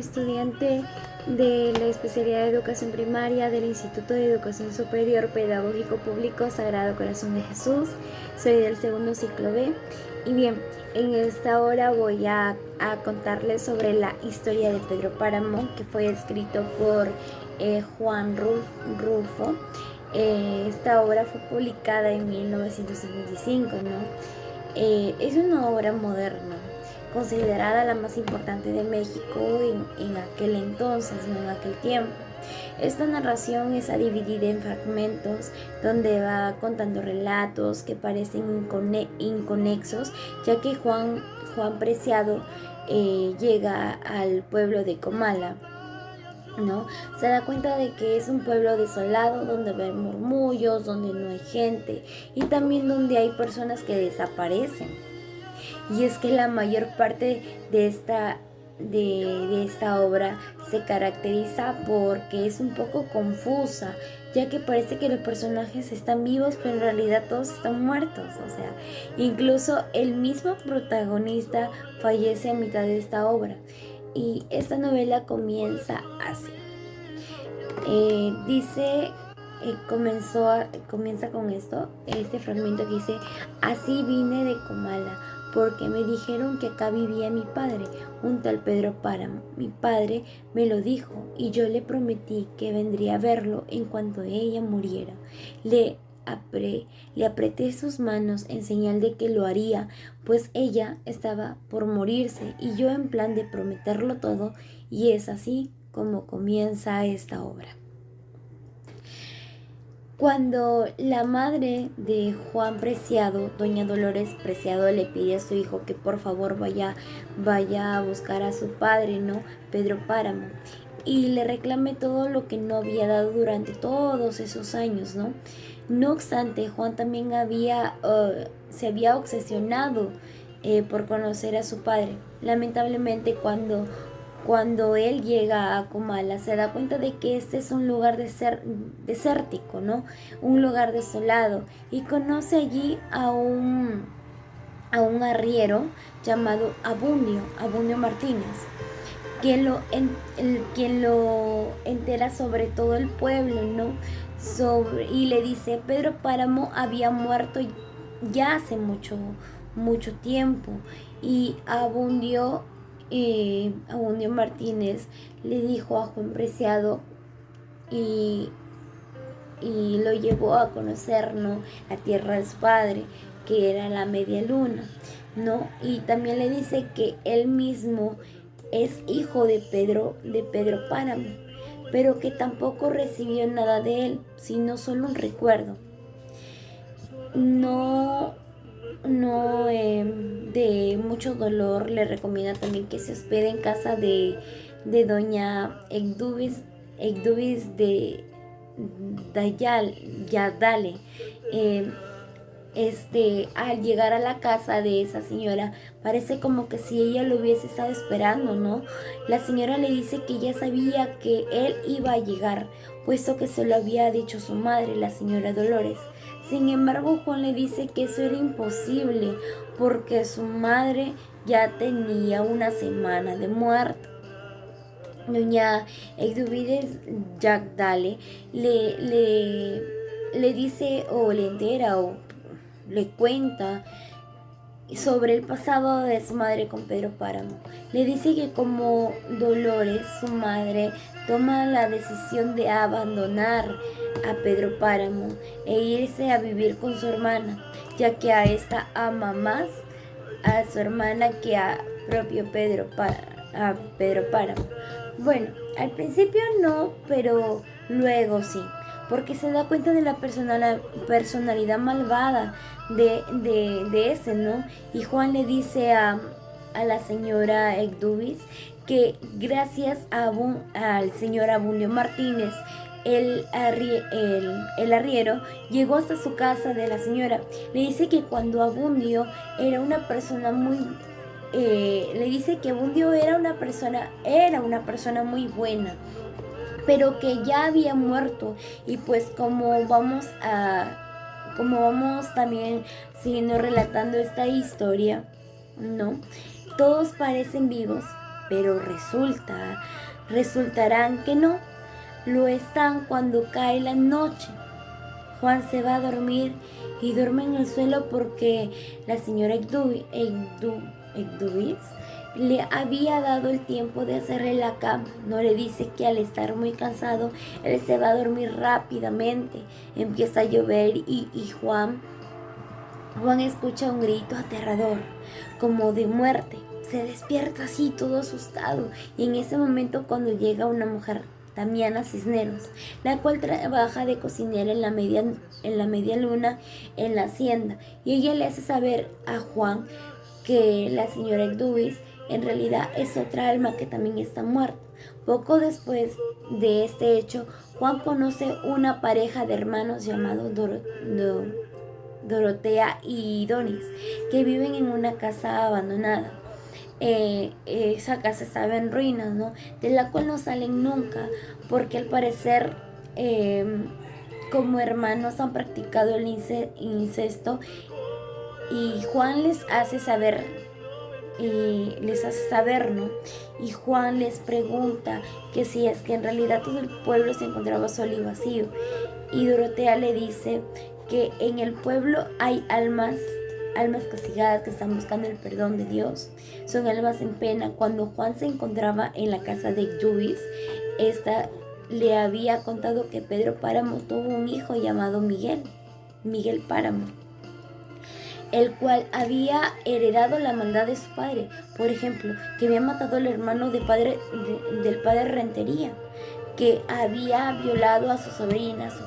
estudiante de la especialidad de educación primaria del Instituto de Educación Superior Pedagógico Público Sagrado Corazón de Jesús. Soy del segundo ciclo B. Y bien, en esta hora voy a contarles sobre la historia de Pedro Páramo, que fue escrito por Juan Rulfo. Esta obra fue publicada en 1955, ¿no? Es una obra moderna, considerada la más importante de México en aquel entonces, ¿no? En aquel tiempo. Esta narración está dividida en fragmentos donde va contando relatos que parecen inconexos, ya que Juan Preciado llega al pueblo de Comala, ¿no? Se da cuenta de que es un pueblo desolado, donde hay murmullos, donde no hay gente y también donde hay personas que desaparecen. Y es que la mayor parte de esta obra se caracteriza porque es un poco confusa, ya que parece que los personajes están vivos, pero en realidad todos están muertos. O sea, incluso el mismo protagonista fallece a mitad de esta obra. Y esta novela comienza así. Comienza con este fragmento que dice: así vine de Comala, porque me dijeron que acá vivía mi padre, un tal Pedro Páramo. Mi padre me lo dijo y yo le prometí que vendría a verlo en cuanto ella muriera. Le apreté sus manos en señal de que lo haría, pues ella estaba por morirse y yo en plan de prometerlo todo, y es así como comienza esta obra. Cuando la madre de Juan Preciado, doña Dolores Preciado, le pide a su hijo que por favor vaya a buscar a su padre, ¿no? Pedro Páramo, y le reclame todo lo que no había dado durante todos esos años, ¿no? No obstante, Juan también se había obsesionado por conocer a su padre. Lamentablemente, cuando él llega a Comala, se da cuenta de que este es un lugar desértico, ¿no? Un lugar desolado, y conoce allí a un arriero llamado Abundio Martínez, quien lo entera sobre todo el pueblo, ¿no? Y le dice: Pedro Páramo había muerto ya hace mucho tiempo. Y Abundio Martínez le dijo a Juan Preciado y lo llevó a conocer, ¿no?, la tierra de su padre, que era la media luna, ¿no? Y también le dice que él mismo es hijo de Pedro Páramo, pero que tampoco recibió nada de él, sino solo un recuerdo. De mucho dolor, le recomienda también que se hospede en casa de doña Egdubis de Yadale. Al llegar a la casa de esa señora, parece como que si ella lo hubiese estado esperando, ¿no? La señora le dice que ya sabía que él iba a llegar, puesto que se lo había dicho su madre, la señora Dolores. Sin embargo, Juan le dice que eso era imposible, porque su madre ya tenía una semana de muerto. Doña Egduvides Yagdale le dice, o le entera, o le cuenta sobre el pasado de su madre con Pedro Páramo. Le dice que como Dolores, su madre, toma la decisión de abandonar a Pedro Páramo e irse a vivir con su hermana, ya que a esta ama más a su hermana que a propio Pedro Páramo. Bueno, al principio no, pero luego sí, porque se da cuenta de la personalidad malvada de ese, ¿no? Y Juan le dice a la señora Egdubis que gracias al señor Abundio Martínez, el arriero llegó hasta su casa de la señora. Le dice que cuando Abundio era una persona muy le dice que Abundio era una persona muy buena, pero que ya había muerto. Y pues como vamos también siguiendo relatando esta historia, ¿no? Todos parecen vivos, pero resultarán que no. Lo están cuando cae la noche. Juan se va a dormir y duerme en el suelo porque la señora Egdubis le había dado el tiempo de hacerle la cama. No le dice que al estar muy cansado, él se va a dormir rápidamente. Empieza a llover y Juan escucha un grito aterrador, como de muerte. Se despierta así, todo asustado. Y en ese momento cuando llega una mujer, Damiana Cisneros, la cual trabaja de cocinera en la media luna en la hacienda. Y ella le hace saber a Juan que la señora Egdubis en realidad es otra alma que también está muerta. Poco después de este hecho, Juan conoce una pareja de hermanos llamados Dorotea y Donis, que viven en una casa abandonada. Esa casa estaba en ruinas, ¿no? De la cual no salen nunca, porque al parecer como hermanos han practicado el incesto, y Juan les hace saber, ¿no? Y Juan les pregunta que si es que en realidad todo el pueblo se encontraba solo y vacío, y Dorotea le dice que en el pueblo hay almas castigadas que están buscando el perdón de Dios. Son almas en pena. Cuando Juan se encontraba en la casa de Egdubis, esta le había contado que Pedro Páramo tuvo un hijo llamado Miguel Páramo, el cual había heredado la maldad de su padre. Por ejemplo, que había matado al hermano del padre Rentería, que había violado a su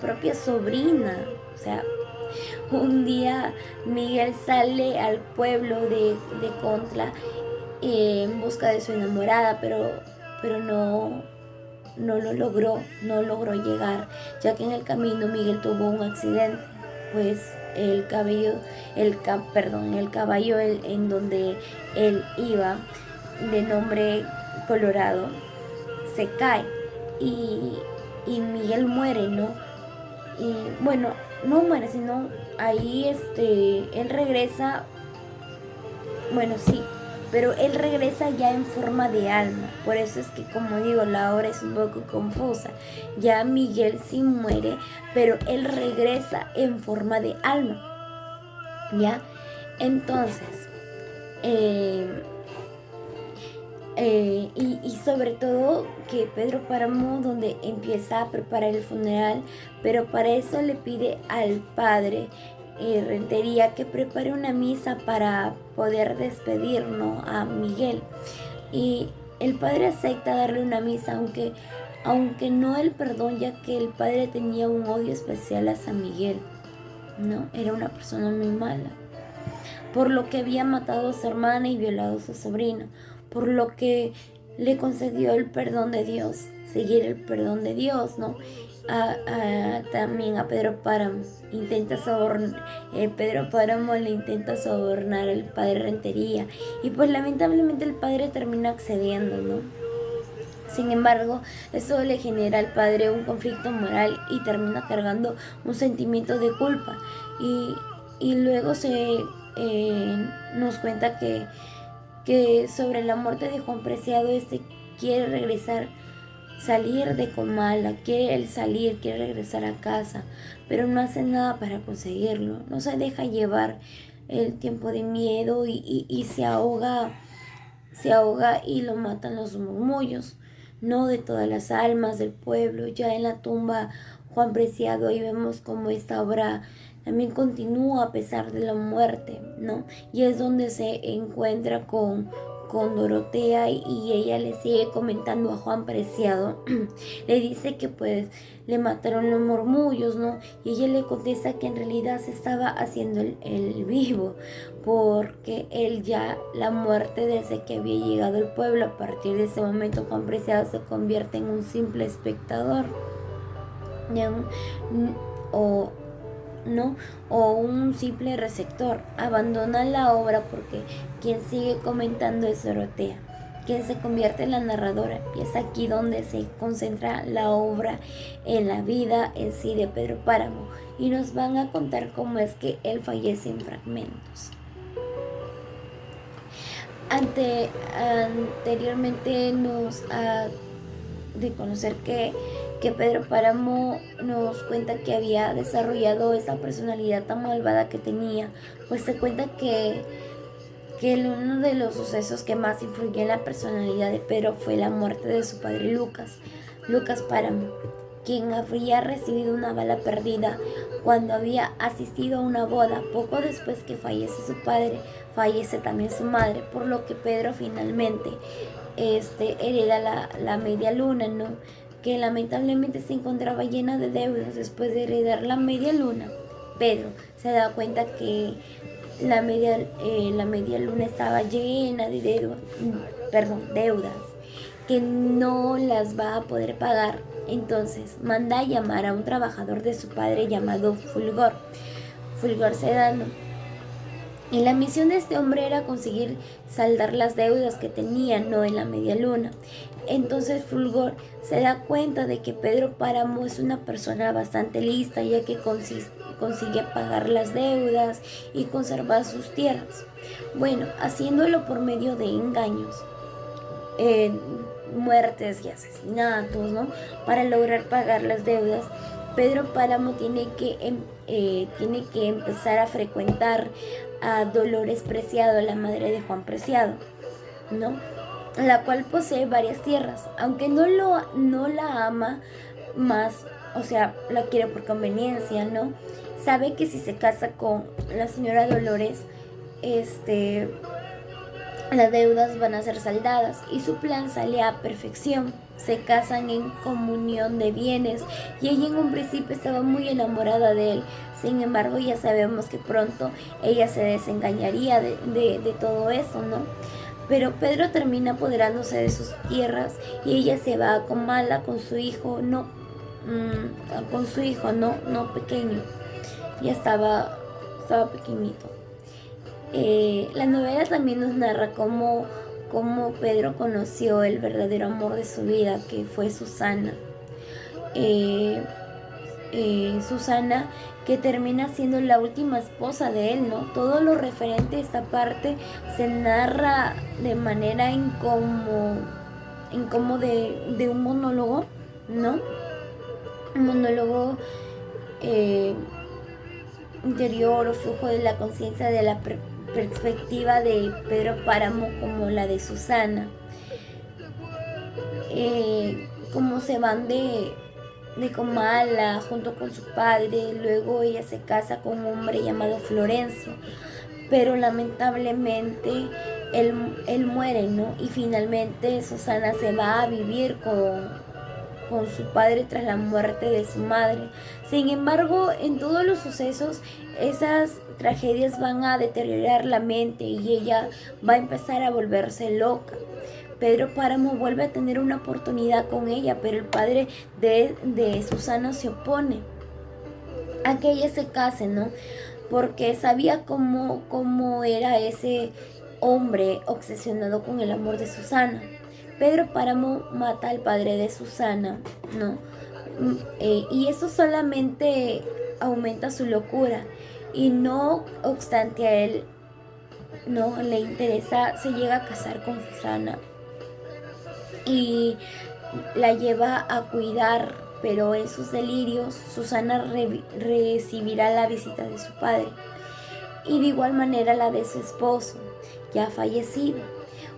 propia sobrina. O sea, un día Miguel sale al pueblo de Contla en busca de su enamorada, pero no lo logró llegar, ya que en el camino Miguel tuvo un accidente, pues el caballo en donde él iba, de nombre Colorado, se cae y Miguel muere, ¿no? Y bueno, no muere, sino ahí él regresa, bueno, sí, pero él regresa ya en forma de alma. Por eso es que, como digo, la obra es un poco confusa. Ya Miguel sí muere, pero él regresa en forma de alma, ¿ya? Entonces, y sobre todo que Pedro Páramo, donde empieza a preparar el funeral, pero para eso le pide al padre Rentería que prepare una misa para poder despedir, ¿no?, a Miguel. Y el padre acepta darle una misa, aunque no el perdón, ya que el padre tenía un odio especial a San Miguel, ¿no? Era una persona muy mala, por lo que había matado a su hermana y violado a su sobrino, por lo que le concedió el perdón de Dios, seguir el perdón de Dios, ¿no? También a Pedro Páramo Pedro Páramo le intenta sobornar al padre Rentería, y pues lamentablemente el padre termina accediendo, ¿no? Sin embargo, esto le genera al padre un conflicto moral y termina cargando un sentimiento de culpa, y luego nos cuenta que sobre la muerte de Juan Preciado, quiere salir de Comala, quiere regresar a casa, pero no hace nada para conseguirlo. No se deja llevar el tiempo de miedo y se ahoga y lo matan los murmullos, no de todas las almas del pueblo. Ya en la tumba Juan Preciado, ahí vemos cómo esta obra también continúa a pesar de la muerte, ¿no? Y es donde se encuentra con Dorotea, y ella le sigue comentando a Juan Preciado, le dice que pues le mataron los murmullos, ¿no? Y ella le contesta que en realidad se estaba haciendo el vivo, porque él ya, la muerte desde que había llegado al pueblo, a partir de ese momento Juan Preciado se convierte en un simple espectador, o un simple receptor. Abandona la obra porque quien sigue comentando es Dorotea, quien se convierte en la narradora, y es aquí donde se concentra la obra en la vida en sí de Pedro Páramo, y nos van a contar cómo es que él fallece en fragmentos. Anteriormente nos ha de conocer que Pedro Páramo nos cuenta que había desarrollado esa personalidad tan malvada que tenía, pues se cuenta que uno de los sucesos que más influyó en la personalidad de Pedro fue la muerte de su padre Lucas Páramo, quien habría recibido una bala perdida cuando había asistido a una boda. Poco después que fallece su padre, fallece también su madre, por lo que Pedro finalmente hereda la media luna, ¿no? Que lamentablemente se encontraba llena de deudas. Después de heredar la media luna, Pedro se da cuenta que la media luna estaba llena de deudas, que no las va a poder pagar. Entonces manda a llamar a un trabajador de su padre llamado Fulgor Sedano. Y la misión de este hombre era conseguir saldar las deudas que tenía, no en la media luna. Entonces Fulgor se da cuenta de que Pedro Páramo es una persona bastante lista, ya que consigue pagar las deudas y conservar sus tierras. Bueno, haciéndolo por medio de engaños, muertes y asesinatos, ¿no? Para lograr pagar las deudas, Pedro Páramo tiene que empezar a frecuentar a Dolores Preciado, la madre de Juan Preciado, ¿no? La cual posee varias tierras, aunque no la ama más, o sea, la quiere por conveniencia, ¿no? Sabe que si se casa con la señora Dolores, las deudas van a ser saldadas y su plan sale a perfección. Se casan en comunión de bienes y ella en un principio estaba muy enamorada de él. Sin embargo, ya sabemos que pronto ella se desengañaría de todo eso, ¿no? Pero Pedro termina apoderándose de sus tierras y ella se va a Comala con su hijo, no pequeño, ya estaba pequeñito. La novela también nos narra cómo Pedro conoció el verdadero amor de su vida, que fue Susana. Susana, que termina siendo la última esposa de él, ¿no? Todo lo referente a esta parte se narra de manera en como de un monólogo, ¿no? Un monólogo interior o flujo de la conciencia de la perspectiva de Pedro Páramo como la de Susana. Como se van de Comala junto con su padre, luego ella se casa con un hombre llamado Florencio, pero lamentablemente él muere, ¿no? Y finalmente Susana se va a vivir con su padre tras la muerte de su madre. Sin embargo, en todos los sucesos, esas tragedias van a deteriorar la mente y ella va a empezar a volverse loca. Pedro Páramo vuelve a tener una oportunidad con ella, pero el padre de Susana se opone a que ella se case, ¿no? Porque sabía cómo era ese hombre obsesionado con el amor de Susana. Pedro Páramo mata al padre de Susana, ¿no? Y eso solamente aumenta su locura. Y no obstante a él, no le interesa, se llega a casar con Susana y la lleva a cuidar, pero en sus delirios Susana recibirá la visita de su padre y de igual manera la de su esposo, ya fallecido.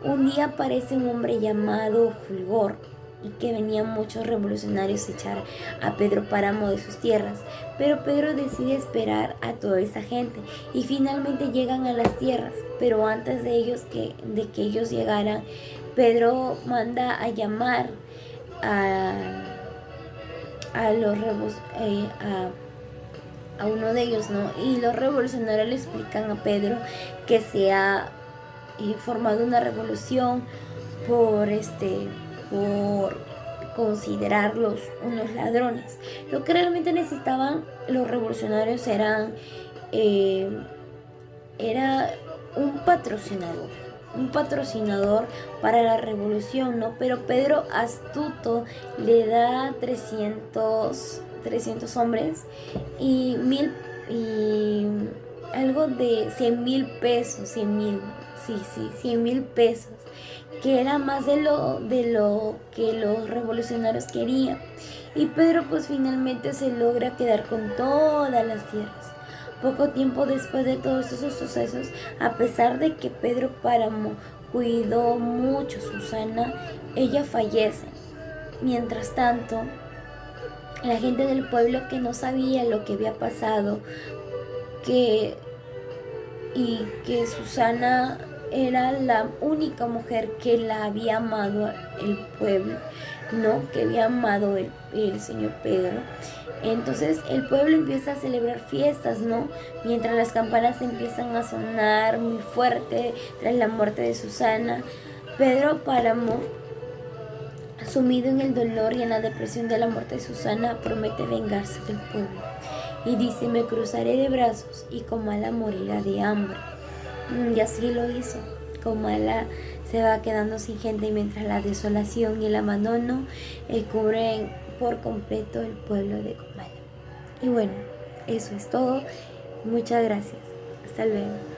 Un día aparece un hombre llamado Fulgor y que venían muchos revolucionarios a echar a Pedro Páramo de sus tierras, pero Pedro decide esperar a toda esa gente y finalmente llegan a las tierras, pero antes de que ellos llegaran, Pedro manda a llamar a uno de ellos, ¿no? Y los revolucionarios le explican a Pedro que se ha formado una revolución por considerarlos unos ladrones. Lo que realmente necesitaban los revolucionarios era un patrocinador para la revolución, ¿no? Pero Pedro, astuto, le da 300 hombres y algo de 100,000 pesos, 100,000, sí, 100,000 pesos, que era más de lo que los revolucionarios querían. Y Pedro pues finalmente se logra quedar con todas las tierras. Poco tiempo después de todos esos sucesos, a pesar de que Pedro Páramo cuidó mucho a Susana, ella fallece. Mientras tanto, la gente del pueblo que no sabía lo que había pasado, y que Susana era la única mujer que la había amado el pueblo, ¿no? Que había amado el señor Pedro. Entonces el pueblo empieza a celebrar fiestas, ¿no? Mientras las campanas empiezan a sonar muy fuerte tras la muerte de Susana, Pedro Páramo, sumido en el dolor y en la depresión de la muerte de Susana, promete vengarse del pueblo. Y dice: me cruzaré de brazos y Comala morirá de hambre. Y así lo hizo. Comala se va quedando sin gente mientras la desolación y el abandono cubren por completo el pueblo de Comala. Y bueno, eso es todo. Muchas gracias. Hasta luego.